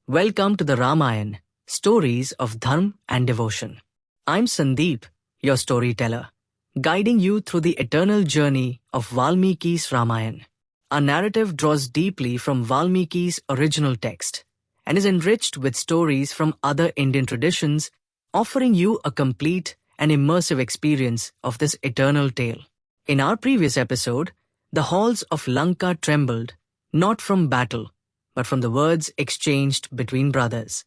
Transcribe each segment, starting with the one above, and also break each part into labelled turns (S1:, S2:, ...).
S1: Welcome to the Ramayana, Stories of Dharm and Devotion. I'm Sandeep, your storyteller, guiding you through the eternal journey of Valmiki's Ramayana. Our narrative draws deeply from Valmiki's original text and is enriched with stories from other Indian traditions, offering you a complete and immersive experience of this eternal tale. In our previous episode, the halls of Lanka trembled, not from battle, but from the words exchanged between brothers.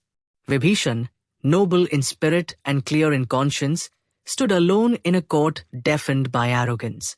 S1: Vibhishan, noble in spirit and clear in conscience, stood alone in a court deafened by arrogance.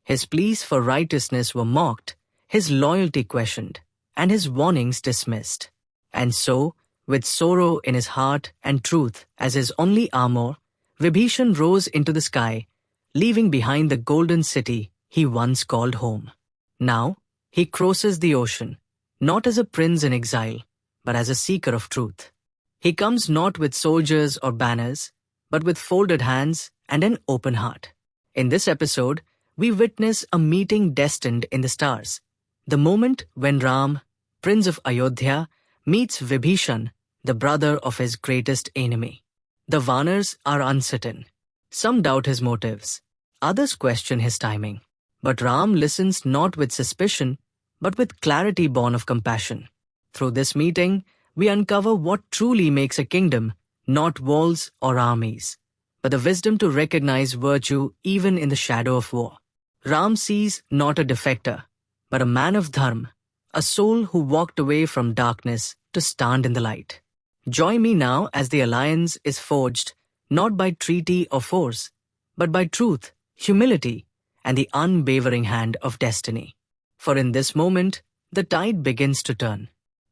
S1: His pleas for righteousness were mocked, his loyalty questioned, and his warnings dismissed. And so, with sorrow in his heart and truth as his only armor, Vibhishan rose into the sky, leaving behind the golden city he once called home. Now, he crosses the ocean, not as a prince in exile, but as a seeker of truth. He comes not with soldiers or banners, but with folded hands and an open heart. In this episode, we witness a meeting destined in the stars, the moment when Ram, Prince of Ayodhya, meets Vibhishan, the brother of his greatest enemy. The Vanars are uncertain. Some doubt his motives, others question his timing. But Ram listens not with suspicion, but with clarity born of compassion. Through this meeting, we uncover what truly makes a kingdom, not walls or armies, but the wisdom to recognize virtue even in the shadow of war. Ram sees not a defector, but a man of dharm, a soul who walked away from darkness to stand in the light. Join me now as the alliance is forged, not by treaty or force, but by truth, humility, and the unwavering hand of destiny. For in this moment, the tide begins to turn,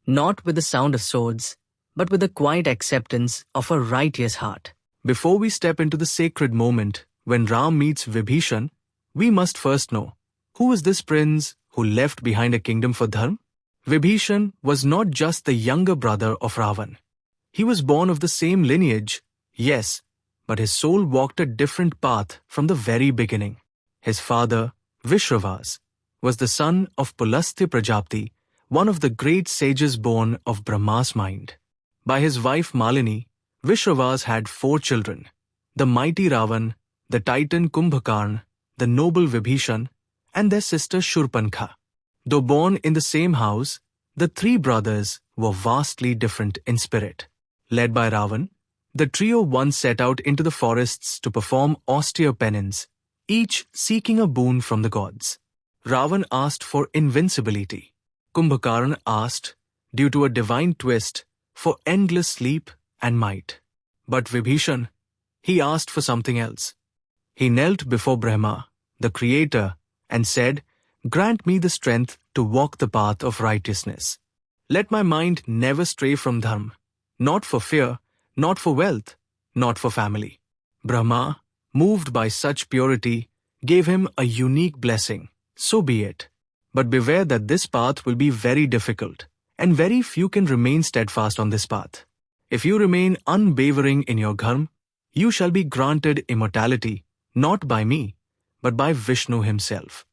S1: not with the sound of swords, but with the quiet acceptance of a righteous heart.
S2: Before we step into the sacred moment when Ram meets Vibhishan, we must first know, who is this prince who left behind a kingdom for dharm? Vibhishan was not just the younger brother of Ravan. He was born of the same lineage, yes, but his soul walked a different path from the very beginning. His father, Vishravas, was the son of Pulastya Prajapati, one of the great sages born of Brahma's mind. By his wife Malini, Vishravas had 4 children, the mighty Ravan, the titan Kumbhakarna, the noble Vibhishan, and their sister Shurpankha. Though born in the same house, the 3 brothers were vastly different in spirit. Led by Ravan, the trio once set out into the forests to perform austere penance, each seeking a boon from the gods. Ravan asked for invincibility. Kumbhakarna asked, due to a divine twist, for endless sleep and might. But Vibhishan, he asked for something else. He knelt before Brahma, the creator, and said, "Grant me the strength to walk the path of righteousness. Let my mind never stray from dharm, not for fear, not for wealth, not for family." Brahma, moved by such purity, gave him a unique blessing. So be it. But beware that this path will be very difficult, and very few can remain steadfast on this path. If you remain unwavering in your dharm, you shall be granted immortality, not by me, but by Vishnu himself.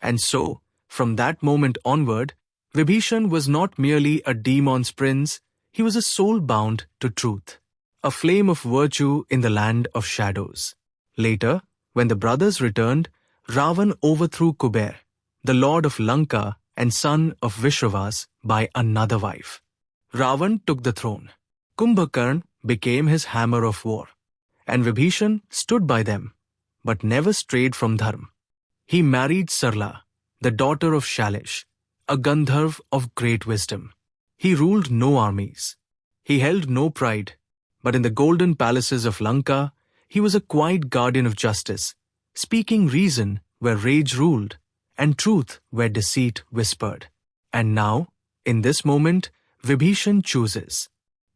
S2: And so, from that moment onward, Vibhishan was not merely a demon's prince, he was a soul bound to truth, a flame of virtue in the land of shadows. Later, when the brothers returned, Ravan overthrew Kuber, the lord of Lanka and son of Vishravas, by another wife. Ravan took the throne. Kumbhakarna became his hammer of war, and Vibhishan stood by them, but never strayed from dharm. He married Sarla, the daughter of Shalish, a Gandharv of great wisdom. He ruled no armies. He held no pride, but in the golden palaces of Lanka, he was a quiet guardian of justice, speaking reason where rage ruled, and truth where deceit whispered. And now, in this moment, Vibhishan chooses,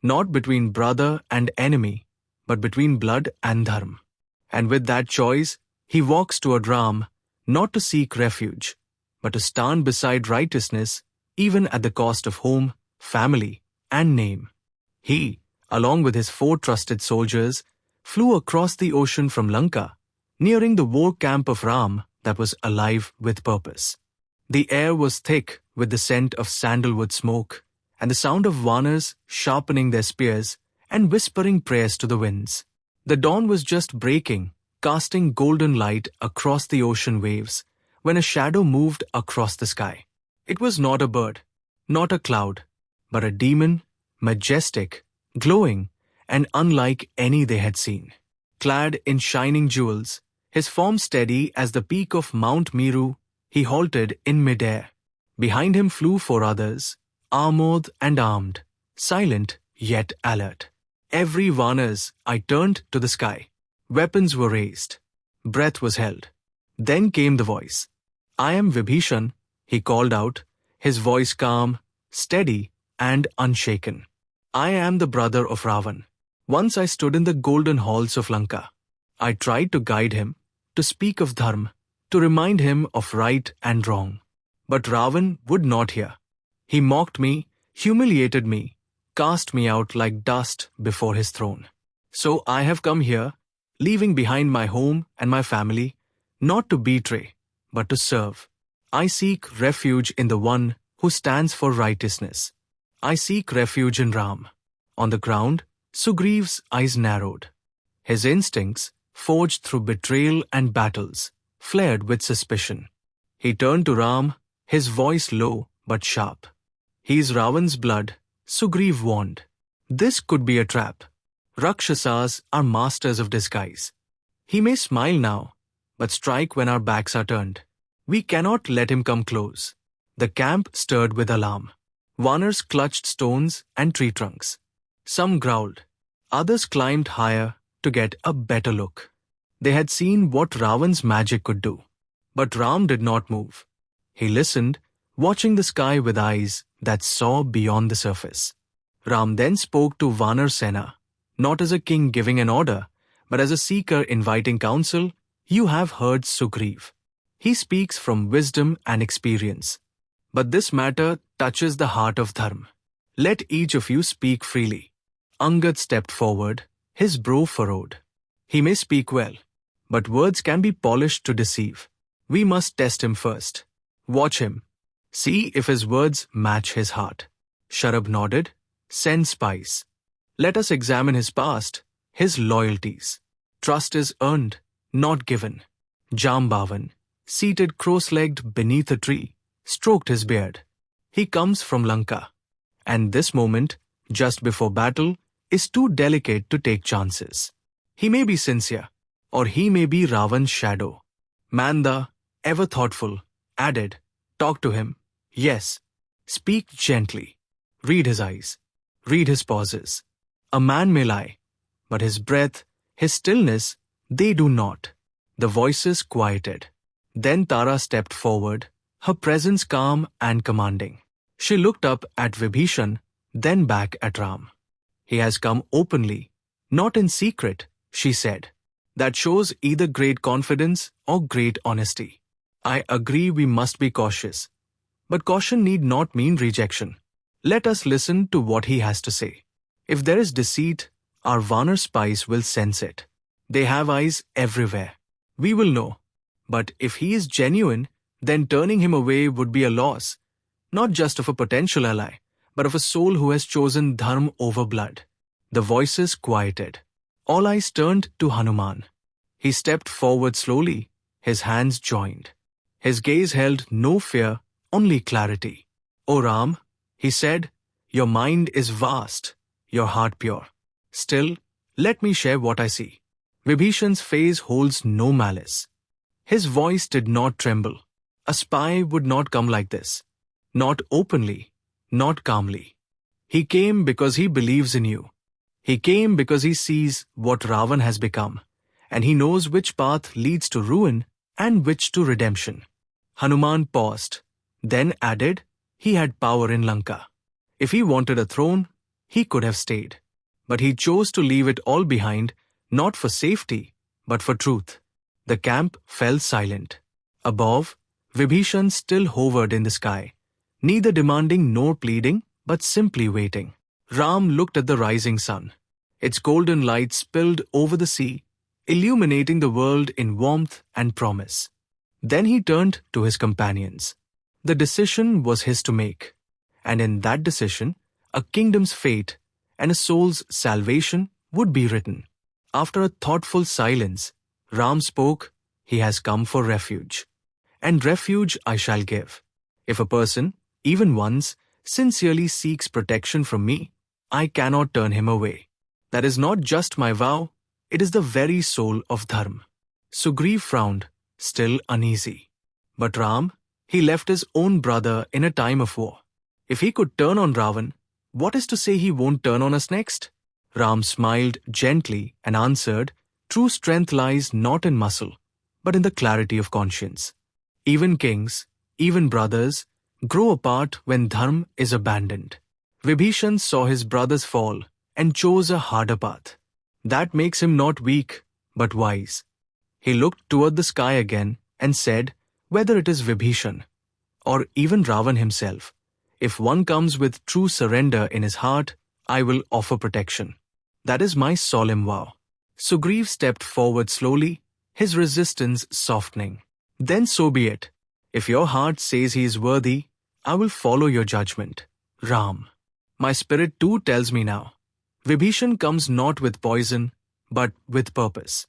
S2: not between brother and enemy, but between blood and dharm. And with that choice, he walks toward Ram, not to seek refuge, but to stand beside righteousness, even at the cost of home, family, and name. He, along with his 4 trusted soldiers, flew across the ocean from Lanka, nearing the war camp of Ram that was alive with purpose. The air was thick with the scent of sandalwood smoke, and the sound of Vanars sharpening their spears and whispering prayers to the winds. The dawn was just breaking, casting golden light across the ocean waves, when a shadow moved across the sky. It was not a bird, not a cloud, but a demon, majestic, glowing, and unlike any they had seen. Clad in shining jewels, his form steady as the peak of Mount Meru, he halted in midair. Behind him flew four others, armored and armed, silent yet alert. Every Vanars I turned to the sky. Weapons were raised. Breath was held. Then came the voice. "I am Vibhishan," he called out, his voice calm, steady, and unshaken. "I am the brother of Ravan. Once I stood in the golden halls of Lanka. I tried to guide him, to speak of dharm, to remind him of right and wrong. But Ravan would not hear. He mocked me, humiliated me, cast me out like dust before his throne. So I have come here, leaving behind my home and my family, not to betray, but to serve. I seek refuge in the one who stands for righteousness. I seek refuge in Ram." On the ground, Sugriv's eyes narrowed. His instincts, forged through betrayal and battles, flared with suspicion. He turned to Ram, his voice low but sharp. "He is Ravan's blood," Sugriv warned. "This could be a trap. Rakshasas are masters of disguise. He may smile now, but strike when our backs are turned. We cannot let him come close." The camp stirred with alarm. Vanars clutched stones and tree trunks. Some growled. Others climbed higher to get a better look. They had seen what Ravan's magic could do. But Ram did not move. He listened, watching the sky with eyes that saw beyond the surface. Ram then spoke to Vanar Sena, not as a king giving an order, but as a seeker inviting counsel. "You have heard Sugriv. He speaks from wisdom and experience. But this matter touches the heart of dharm. Let each of you speak freely." Angad stepped forward, his brow furrowed. "He may speak well, but words can be polished to deceive. We must test him first. Watch him. See if his words match his heart." Sharab nodded. "Send spies. Let us examine his past, his loyalties. Trust is earned, not given." Jambavan, seated cross-legged beneath a tree, stroked his beard. "He comes from Lanka. And this moment, just before battle, is too delicate to take chances. He may be sincere, or he may be Ravan's shadow." Manda, ever thoughtful, added, "Talk to him. Yes. Speak gently. Read his eyes. Read his pauses. A man may lie, but his breath, his stillness, they do not." The voices quieted. Then Tara stepped forward, her presence calm and commanding. She looked up at Vibhishan, then back at Ram. "He has come openly, not in secret," she said. "That shows either great confidence or great honesty. I agree we must be cautious, but caution need not mean rejection. Let us listen to what he has to say. If there is deceit, our Vanar spies will sense it. They have eyes everywhere. We will know. But if he is genuine, then turning him away would be a loss, not just of a potential ally, but of a soul who has chosen dharm over blood." The voices quieted. All eyes turned to Hanuman. He stepped forward slowly, his hands joined. His gaze held no fear, only clarity. "O Ram," he said, "your mind is vast, your heart pure. Still, let me share what I see." Vibhishan's face holds no malice. His voice did not tremble. A spy would not come like this. Not openly, not calmly. He came because he believes in you. He came because he sees what Ravan has become, and he knows which path leads to ruin and which to redemption. Hanuman paused, then added, he had power in Lanka. If he wanted a throne, he could have stayed. But he chose to leave it all behind, not for safety, but for truth. The camp fell silent. Above, Vibhishan still hovered in the sky, neither demanding nor pleading, but simply waiting. Ram looked at the rising sun. Its golden light spilled over the sea, illuminating the world in warmth and promise. Then he turned to his companions. The decision was his to make, and in that decision, a kingdom's fate, and a soul's salvation would be written. After a thoughtful silence, Ram spoke, "He has come for refuge. And refuge I shall give. If a person, even once, sincerely seeks protection from me, I cannot turn him away. That is not just my vow, it is the very soul of dharm." Sugriv frowned, still uneasy. But Ram, he left his own brother in a time of war. If he could turn on Ravan, what is to say he won't turn on us next? Ram smiled gently and answered, "True strength lies not in muscle, but in the clarity of conscience. Even kings, even brothers, grow apart when dharm is abandoned." Vibhishan saw his brothers fall and chose a harder path. That makes him not weak, but wise. He looked toward the sky again and said, "Whether it is Vibhishan or even Ravan himself, if one comes with true surrender in his heart, I will offer protection. That is my solemn vow." Sugriv stepped forward slowly, his resistance softening. "Then so be it. If your heart says he is worthy, I will follow your judgment, Ram. My spirit too tells me now. Vibhishan comes not with poison, but with purpose.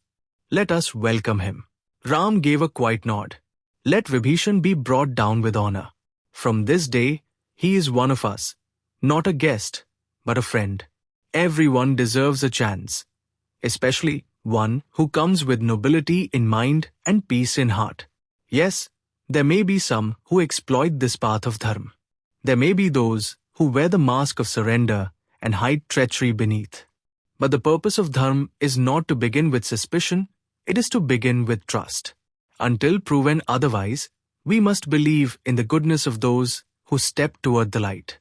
S2: Let us welcome him." Ram gave a quiet nod. "Let Vibhishan be brought down with honor. From this day, he is one of us, not a guest, but a friend. Everyone deserves a chance, especially one who comes with nobility in mind and peace in heart. Yes, there may be some who exploit this path of dharm. There may be those who wear the mask of surrender and hide treachery beneath. But the purpose of dharm is not to begin with suspicion, it is to begin with trust. Until proven otherwise, we must believe in the goodness of those who step toward the light."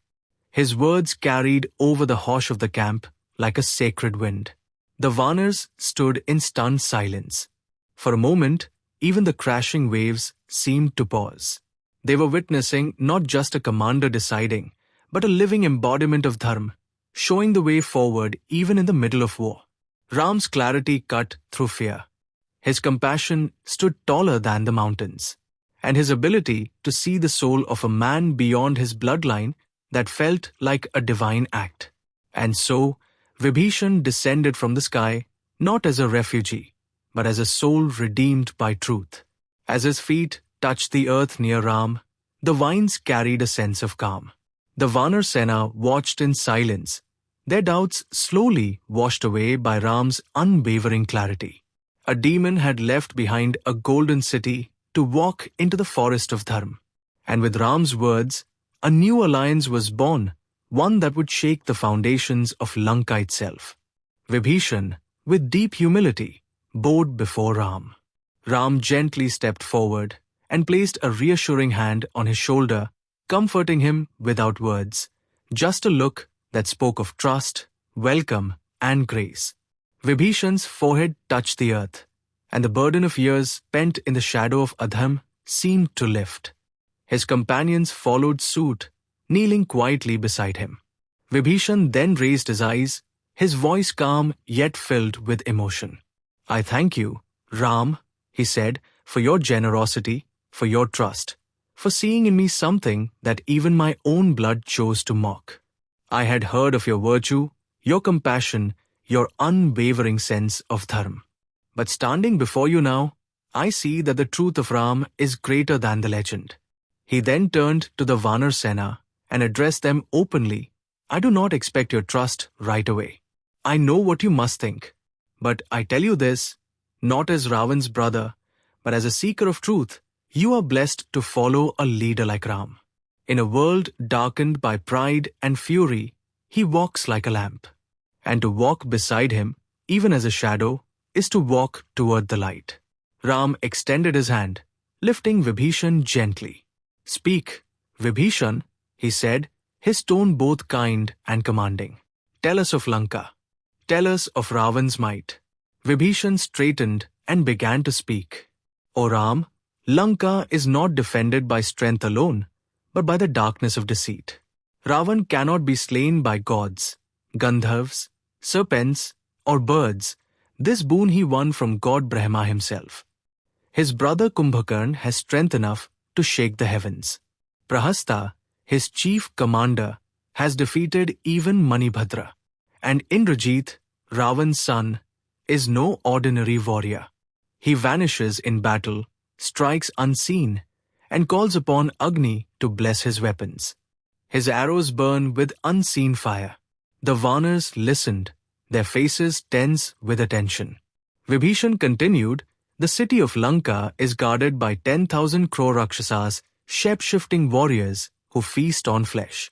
S2: His words carried over the hush of the camp like a sacred wind. The Vanars stood in stunned silence. For a moment, even the crashing waves seemed to pause. They were witnessing not just a commander deciding, but a living embodiment of dharm, showing the way forward even in the middle of war. Ram's clarity cut through fear. His compassion stood taller than the mountains, and his ability to see the soul of a man beyond his bloodline that felt like a divine act. And so, Vibhishan descended from the sky, not as a refugee, but as a soul redeemed by truth. As his feet touched the earth near Ram, the vines carried a sense of calm. The Vanar Sena watched in silence, their doubts slowly washed away by Ram's unwavering clarity. A demon had left behind a golden city to walk into the forest of dharm. And with Ram's words, a new alliance was born, one that would shake the foundations of Lanka itself. Vibhishan, with deep humility, bowed before Ram. Ram gently stepped forward and placed a reassuring hand on his shoulder, comforting him without words, just a look that spoke of trust, welcome, and grace. Vibhishan's forehead touched the earth, and the burden of years spent in the shadow of Adham seemed to lift. His companions followed suit, kneeling quietly beside him. Vibhishan then raised his eyes, his voice calm yet filled with emotion. "I thank you, Ram," he said, "for your generosity, for your trust, for seeing in me something that even my own blood chose to mock. I had heard of your virtue, your compassion, your unwavering sense of dharm. But standing before you now, I see that the truth of Ram is greater than the legend." He then turned to the Vanar Sena and addressed them openly. "I do not expect your trust right away. I know what you must think. But I tell you this, not as Ravan's brother, but as a seeker of truth, you are blessed to follow a leader like Ram. In a world darkened by pride and fury, he walks like a lamp. And to walk beside him, even as a shadow, is to walk toward the light." Ram extended his hand, lifting Vibhishan gently. "Speak, Vibhishan," he said, his tone both kind and commanding. "Tell us of Lanka. Tell us of Ravan's might." Vibhishan straightened and began to speak. "O Ram, Lanka is not defended by strength alone, but by the darkness of deceit. Ravan cannot be slain by gods, Gandharvs, serpents, or birds. This boon he won from God Brahma himself. His brother Kumbhakarn has strength enough to shake the heavens. Prahasta, his chief commander, has defeated even Manibhadra. And Indrajit, Ravan's son, is no ordinary warrior. He vanishes in battle, strikes unseen, and calls upon Agni to bless his weapons. His arrows burn with unseen fire. The Vanars listened, their faces tense with attention. Vibhishan continued, the city of Lanka is guarded by 10,000 crore Rakshasas, shape-shifting warriors who feast on flesh.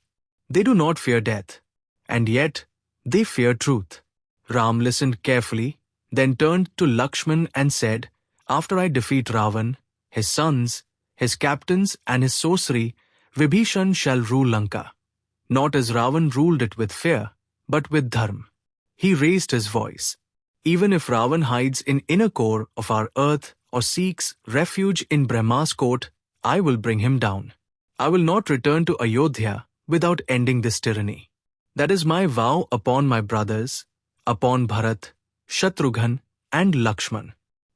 S2: They do not fear death, and yet they fear truth. Ram listened carefully, then turned to Lakshman and said, after I defeat Ravan, his sons, his captains and his sorcery, Vibhishan shall rule Lanka. Not as Ravan ruled it with fear, but with dharm. He raised his voice. Even if Ravan hides in inner core of our earth or seeks refuge in Brahma's court, I will bring him down. I will not return to Ayodhya without ending this tyranny. That is my vow upon my brothers, upon Bharat, Shatrughan and Lakshman.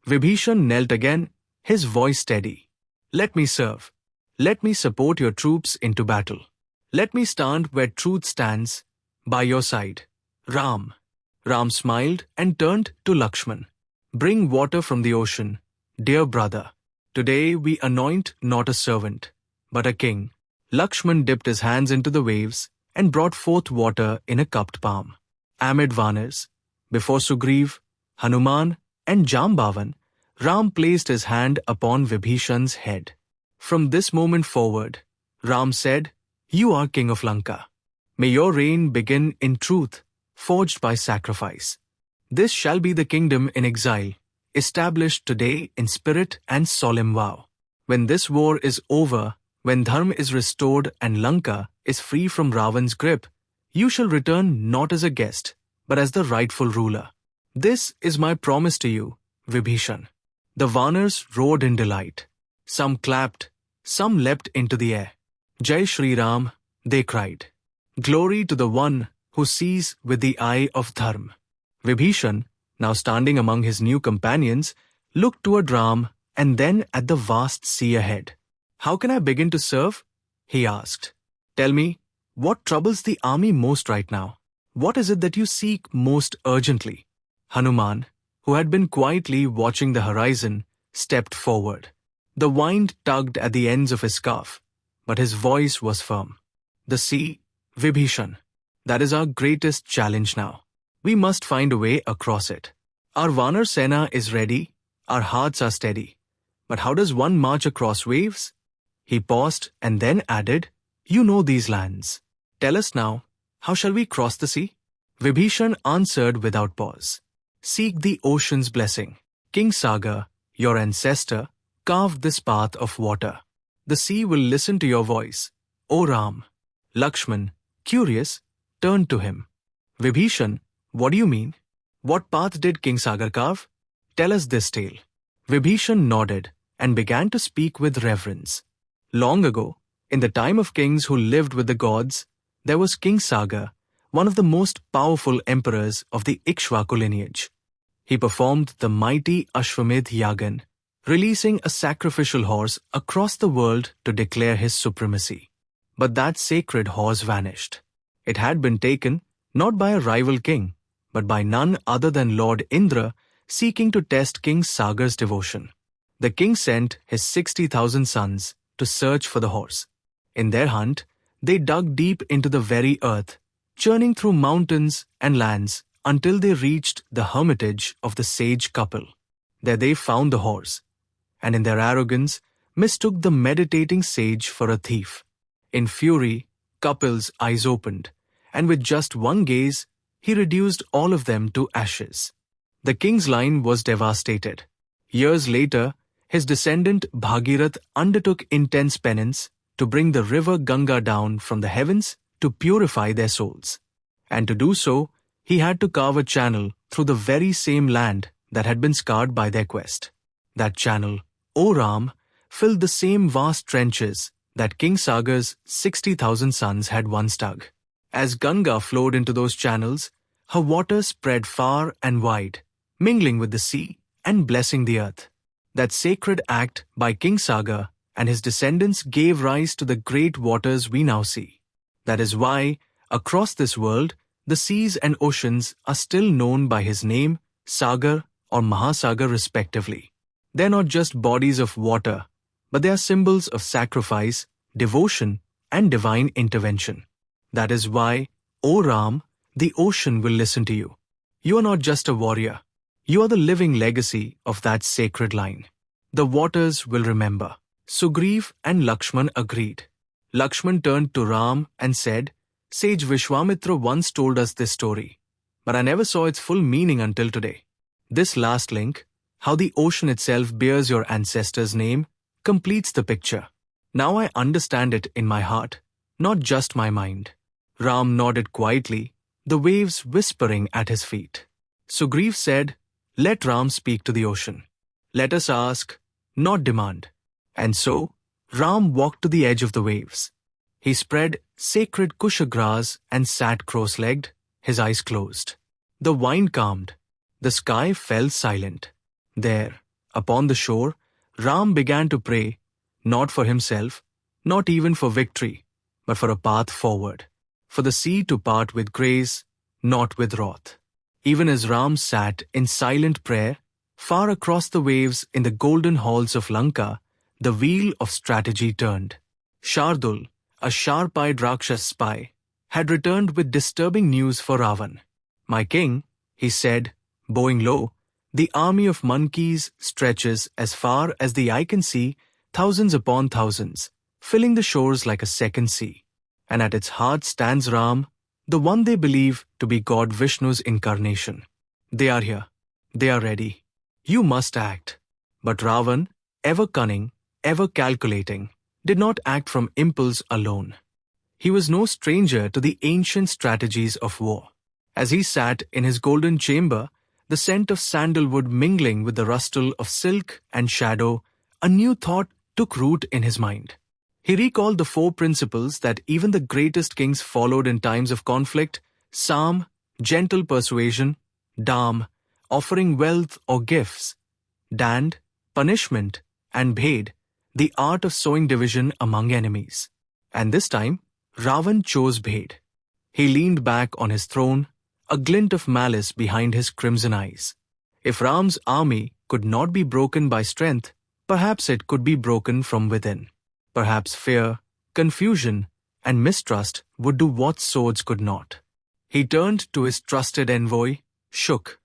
S2: Vibhishan knelt again, his voice steady. Let me serve. Let me support your troops into battle. Let me stand where truth stands, by your side. Ram. Ram smiled and turned to Lakshman. Bring water from the ocean, dear brother. Today we anoint not a servant, but a king. Lakshman dipped his hands into the waves and brought forth water in a cupped palm. Amid Vanars, before Sugriv, Hanuman and Jambavan, Ram placed his hand upon Vibhishan's head. From this moment forward, Ram said, you are king of Lanka. May your reign begin in truth, forged by sacrifice. This shall be the kingdom in exile, established today in spirit and solemn vow. When this war is over, when dharm is restored and Lanka is free from Ravan's grip, you shall return not as a guest, but as the rightful ruler. This is my promise to you, Vibhishan. The Vanars roared in delight. Some clapped, some leapt into the air. Jai Shri Ram, they cried. Glory to the one who sees with the eye of dharm. Vibhishan, now standing among his new companions, looked toward Ram and then at the vast sea ahead. How can I begin to serve? He asked. Tell me, what troubles the army most right now? What is it that you seek most urgently? Hanuman, who had been quietly watching the horizon, stepped forward. The wind tugged at the ends of his scarf, but his voice was firm. The sea, Vibhishan. That is our greatest challenge now. We must find a way across it. Our Vanar Sena is ready, our hearts are steady. But how does one march across waves? He paused and then added, you know these lands. Tell us now, how shall we cross the sea? Vibhishan answered without pause. Seek the ocean's blessing. King Sagar, your ancestor, carved this path of water. The sea will listen to your voice, O Ram. Lakshman, curious, turned to him. Vibhishan, what do you mean? What path did King Sagar carve? Tell us this tale. Vibhishan nodded and began to speak with reverence. Long ago, in the time of kings who lived with the gods, there was King Sagar, one of the most powerful emperors of the Ikshvaku lineage. He performed the mighty Ashwamedh Yagan, releasing a sacrificial horse across the world to declare his supremacy. But that sacred horse vanished. It had been taken not by a rival king, but by none other than Lord Indra, seeking to test King Sagar's devotion. The king sent his 60,000 sons to search for the horse. In their hunt, they dug deep into the very earth, churning through mountains and lands until they reached the hermitage of the sage couple. There they found the horse, and in their arrogance, mistook the meditating sage for a thief. In fury, Kapil's eyes opened, and with just one gaze, he reduced all of them to ashes. The king's line was devastated. Years later, his descendant Bhagirath undertook intense penance to bring the river Ganga down from the heavens to purify their souls. And to do so, he had to carve a channel through the very same land that had been scarred by their quest. That channel, O Ram, filled the same vast trenches that King Sagar's 60,000 sons had once dug. As Ganga flowed into those channels, her water spread far and wide, mingling with the sea and blessing the earth. That sacred act by King Sagar and his descendants gave rise to the great waters we now see. That is why Across this world, the seas and oceans are still known by his name, Sagar or Mahasagar respectively. They're not just bodies of water, but they are symbols of sacrifice, devotion, and divine intervention. That is why, O Ram, the ocean will listen to you. You are not just a warrior. You are the living legacy of that sacred line. The waters will remember. Sugriv and Lakshman agreed. Lakshman turned to Ram and said, Sage Vishwamitra once told us this story, but I never saw its full meaning until today. This last link, how the ocean itself bears your ancestors' name, completes the picture. Now I understand it in my heart, not just my mind. Ram nodded quietly, the waves whispering at his feet. Sugriv said, Let Ram speak to the ocean. Let us ask, not demand. And so, Ram walked to the edge of the waves. He spread sacred kusha grass and sat cross-legged, his eyes closed. The wind calmed. The sky fell silent. There, upon the shore, Ram began to pray, not for himself, not even for victory, but for a path forward, for the sea to part with grace, not with wrath. Even as Ram sat in silent prayer, far across the waves in the golden halls of Lanka, the wheel of strategy turned. Shardul, a sharp-eyed Rakshas spy, had returned with disturbing news for Ravan. My king, he said, bowing low, the army of monkeys stretches as far as the eye can see, thousands upon thousands, filling the shores like a second sea. And at its heart stands Ram, the one they believe to be God Vishnu's incarnation. They are here. They are ready. You must act. But Ravan, ever cunning, ever calculating, did not act from impulse alone. He was no stranger to the ancient strategies of war. As he sat in his golden chamber, the scent of sandalwood mingling with the rustle of silk and shadow, a new thought took root in his mind. He recalled the four principles that even the greatest kings followed in times of conflict: Sam, gentle persuasion; Dharm, offering wealth or gifts; Dand, punishment; and Bhed, the art of sowing division among enemies. And this time, Ravan chose Bhed. He leaned back on his throne, a glint of malice behind his crimson eyes. If Ram's army could not be broken by strength, perhaps it could be broken from within. Perhaps fear, confusion, and mistrust would do what swords could not. He turned to his trusted envoy, Shuk.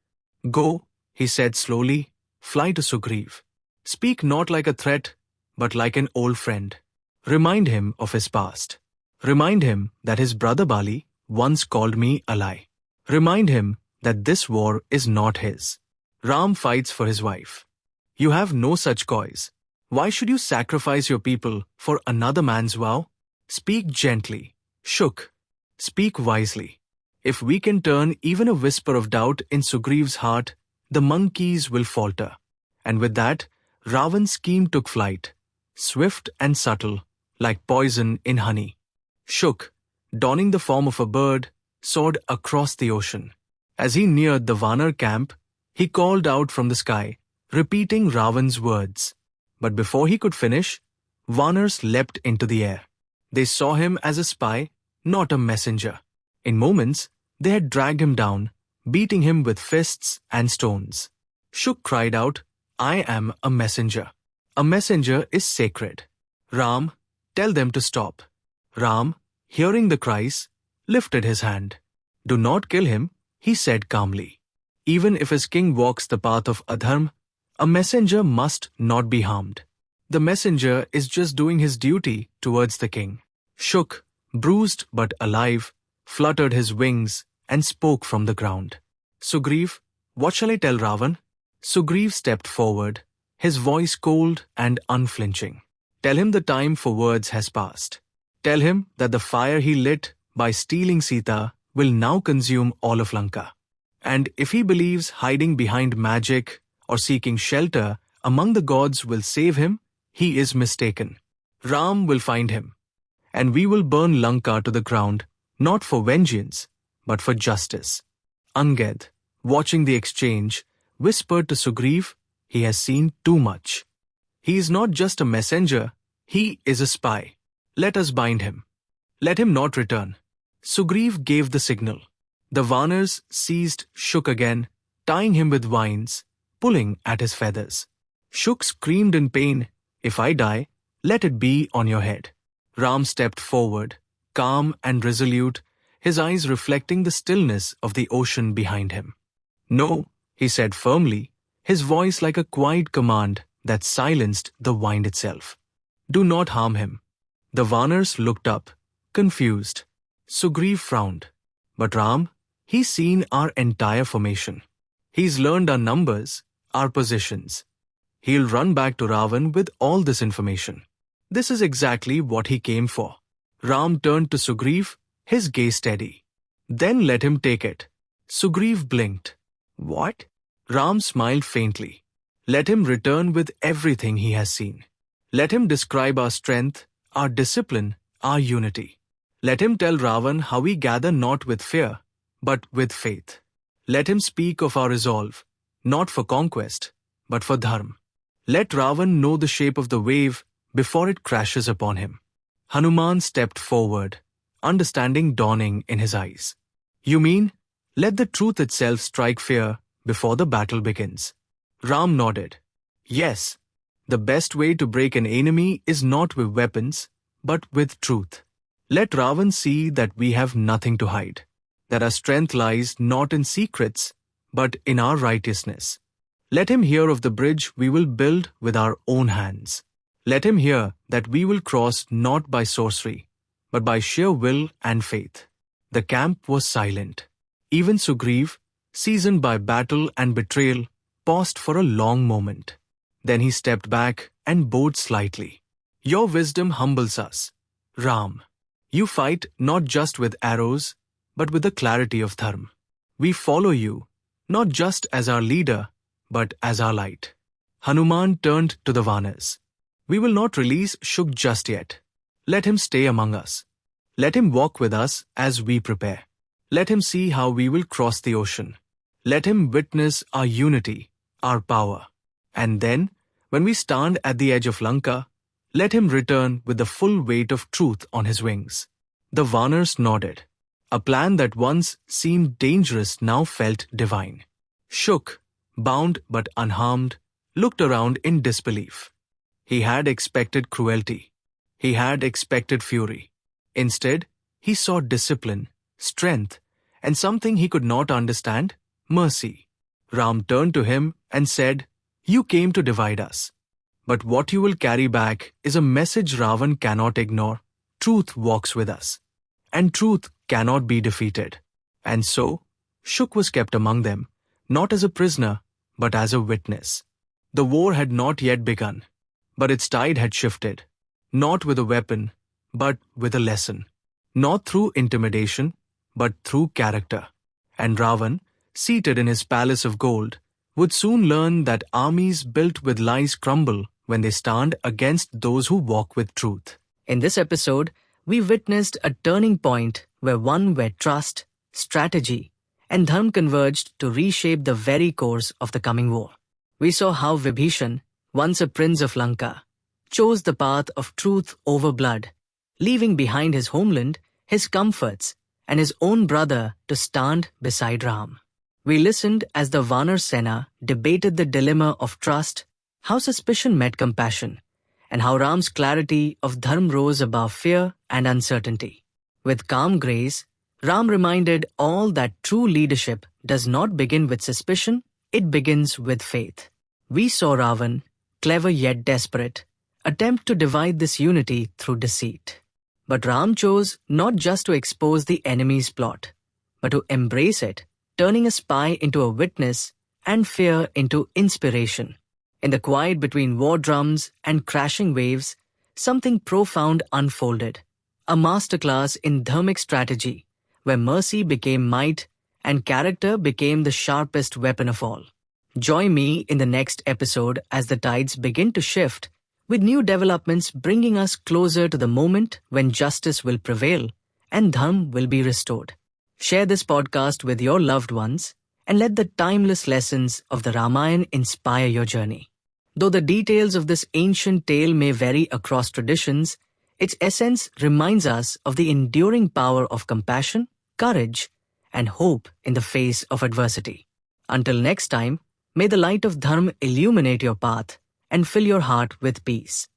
S2: Go, he said slowly, fly to Sugriv. Speak not like a threat, but like an old friend. Remind him of his past. Remind him that his brother Bali once called me a lie. Remind him that this war is not his. Ram fights for his wife. You have no such cause. Why should you sacrifice your people for another man's vow? Speak gently, Shuk. Speak wisely. If we can turn even a whisper of doubt in Sugriv's heart, the monkeys will falter. And with that, Ravan's scheme took flight, swift and subtle, like poison in honey. Shuk, donning the form of a bird, soared across the ocean. As he neared the Vanar camp, he called out from the sky, repeating Ravan's words. But before he could finish, Vanars leapt into the air. They saw him as a spy, not a messenger. In moments, they had dragged him down, beating him with fists and stones. Shuk cried out, I am a messenger. A messenger is sacred. Ram, tell them to stop. Ram, hearing the cries, lifted his hand. Do not kill him, he said calmly. Even if his king walks the path of adharm, a messenger must not be harmed. The messenger is just doing his duty towards the king. Shuk, bruised but alive, fluttered his wings and spoke from the ground. Sugriv, what shall I tell Ravan? Sugriv stepped forward, his voice cold and unflinching. Tell him the time for words has passed. Tell him that the fire he lit by stealing Sita will now consume all of Lanka. And if he believes hiding behind magic or seeking shelter among the gods will save him, he is mistaken. Ram will find him, and we will burn Lanka to the ground, not for vengeance, but for justice. Angad, watching the exchange, whispered to Sugriv, he has seen too much. He is not just a messenger, he is a spy. Let us bind him. Let him not return. Sugriv gave the signal. The Vanars seized Shuk again, tying him with vines, pulling at his feathers. Shuk screamed in pain, "If I die, let it be on your head." Ram stepped forward, calm and resolute, his eyes reflecting the stillness of the ocean behind him. "No," he said firmly, his voice like a quiet command that silenced the wind itself. "Do not harm him." The Vanars looked up, confused. Sugriv frowned. "But Ram, he's seen our entire formation. He's learned our numbers, our positions. He'll run back to Ravan with all this information. This is exactly what he came for." Ram turned to Sugriv, his gaze steady. "Then let him take it." Sugriv blinked. "What?" Ram smiled faintly. "Let him return with everything he has seen. Let him describe our strength, our discipline, our unity. Let him tell Ravan how we gather not with fear, but with faith. Let him speak of our resolve, not for conquest, but for dharm. Let Ravan know the shape of the wave before it crashes upon him." Hanuman stepped forward, understanding dawning in his eyes. "You mean, let the truth itself strike fear before the battle begins?" Ram nodded. "Yes, the best way to break an enemy is not with weapons, but with truth. Let Ravan see that we have nothing to hide, that our strength lies not in secrets, but in our righteousness. Let him hear of the bridge we will build with our own hands. Let him hear that we will cross not by sorcery, but by sheer will and faith." The camp was silent. Even Sugriv, seasoned by battle and betrayal, paused for a long moment. Then he stepped back and bowed slightly. "Your wisdom humbles us, Ram. You fight not just with arrows, but with the clarity of dharm. We follow you, not just as our leader, but as our light." Hanuman turned to the Vanars. "We will not release Shuk just yet. Let him stay among us. Let him walk with us as we prepare. Let him see how we will cross the ocean. Let him witness our unity, our power. And then, when we stand at the edge of Lanka, let him return with the full weight of truth on his wings." The Vanars nodded. A plan that once seemed dangerous now felt divine. Shuk, bound but unharmed, looked around in disbelief. He had expected cruelty. He had expected fury. Instead, he saw discipline, strength, and something he could not understand, mercy. Ram turned to him and said, "You came to divide us. But what you will carry back is a message Ravan cannot ignore. Truth walks with us. And truth cannot be defeated." And so, Shuk was kept among them, not as a prisoner, but as a witness. The war had not yet begun, but its tide had shifted, not with a weapon, but with a lesson. Not through intimidation, but through character. And Ravan, seated in his palace of gold, would soon learn that armies built with lies crumble when they stand against those who walk with truth.
S1: In this episode, we witnessed a turning point where trust, strategy, and dharm converged to reshape the very course of the coming war. We saw how Vibhishan, once a prince of Lanka, chose the path of truth over blood, leaving behind his homeland, his comforts, and his own brother to stand beside Ram. We listened as the Vanar Sena debated the dilemma of trust, how suspicion met compassion, and how Ram's clarity of dharm rose above fear and uncertainty. With calm grace, Ram reminded all that true leadership does not begin with suspicion, it begins with faith. We saw Ravan, clever yet desperate, attempt to divide this unity through deceit. But Ram chose not just to expose the enemy's plot, but to embrace it, turning a spy into a witness and fear into inspiration. In the quiet between war drums and crashing waves, something profound unfolded. A masterclass in dharmic strategy, where mercy became might and character became the sharpest weapon of all. Join me in the next episode as the tides begin to shift, with new developments bringing us closer to the moment when justice will prevail and dharm will be restored. Share this podcast with your loved ones and let the timeless lessons of the Ramayana inspire your journey. Though the details of this ancient tale may vary across traditions, Its essence reminds us of the enduring power of compassion, courage, and hope in the face of adversity. Until next time, may the light of Dharma illuminate your path and fill your heart with peace.